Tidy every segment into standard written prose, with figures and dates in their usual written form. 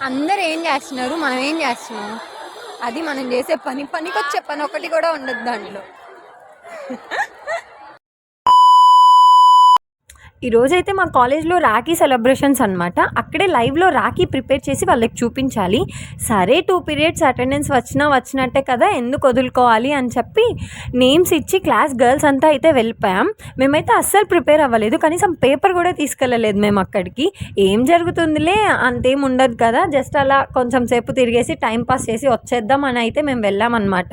అందరు ఏం చేస్తున్నారు, మనం ఏం చేస్తున్నాం, అది మనం చేసే పనికొచ్చే పని ఒకటి కూడా ఉండదు దాంట్లో. ఈరోజైతే మా కాలేజ్లో రాఖీ సెలబ్రేషన్స్ అనమాట. అక్కడే లైవ్లో రాఖీ ప్రిపేర్ చేసి వాళ్ళకి చూపించాలి. సరే 2 పీరియడ్స్ అటెండెన్స్ వచ్చినట్టే కదా, ఎందుకు వదులుకోవాలి అని చెప్పి నేమ్స్ ఇచ్చి క్లాస్ గర్ల్స్ అంతా అయితే వెళ్ళిపోయాం. మేమైతే అస్సలు ప్రిపేర్ అవ్వలేదు, కనీసం పేపర్ కూడా తీసుకెళ్ళలేదు మేము అక్కడికి. ఏం జరుగుతుందిలే, అంతేం ఉండదు కదా, జస్ట్ అలా కొంచెం సేపు తిరిగేసి టైంపాస్ చేసి వచ్చేద్దాం అని అయితే మేము వెళ్ళామన్నమాట.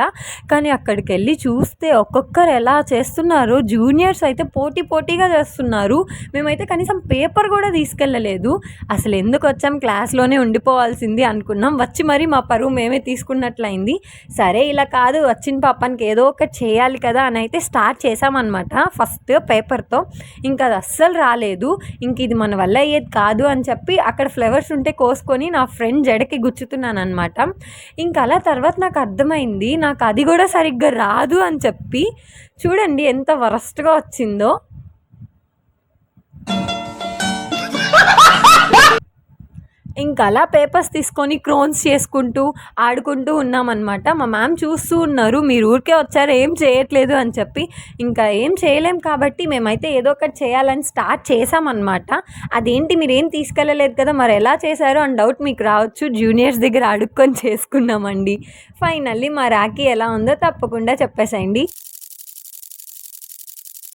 కానీ అక్కడికి వెళ్ళి చూస్తే ఒక్కొక్కరు ఎలా చేస్తున్నారు, జూనియర్స్ అయితే పోటీగా చేస్తున్నారు. మేమైతే కనీసం పేపర్ కూడా తీసుకెళ్ళలేదు. అసలు ఎందుకు వచ్చాం, క్లాస్లోనే ఉండిపోవాల్సింది అనుకున్నాం. వచ్చి మరి మా పరువు మేమే తీసుకున్నట్లయింది. సరే ఇలా కాదు, వచ్చిన పాపానికి ఏదో ఒకటి చేయాలి కదా అని అయితే స్టార్ట్ చేసామన్నమాట. ఫస్ట్ పేపర్తో ఇంకా అది అస్సలు రాలేదు. ఇంక ఇది మన వల్ల అయ్యేది కాదు అని చెప్పి అక్కడ ఫ్లవర్స్ ఉంటే కోసుకొని నా ఫ్రెండ్ జడకి గుచ్చుతున్నాను అనమాట. ఇంకా అలా తర్వాత నాకు అర్థమైంది, నాకు అది కూడా సరిగ్గా రాదు అని చెప్పి. చూడండి ఎంత వరస్ట్గా వచ్చిందో. ఇంకా అలా పేపర్స్ తీసుకొని క్రోన్స్ చేసుకుంటూ ఆడుకుంటూ ఉన్నామన్నమాట. మా మ్యామ్ చూస్తూ ఉన్నారు, మీరు ఊరికే వచ్చారు ఏం చేయట్లేదు అని చెప్పి. ఇంకా ఏం చేయలేం కాబట్టి మేమైతే ఏదో ఒకటి చేయాలని స్టార్ట్ చేసామన్నమాట. అదేంటి మీరేం తీసుకెళ్ళలేదు కదా, మరి ఎలా చేశారు అని డౌట్ మీకు రావచ్చు. జూనియర్స్ దగ్గర అడుక్కొని చేసుకున్నామండి. ఫైనల్లీ మా రాఖీ ఎలా ఉందో తప్పకుండా చెప్పేసేయండి.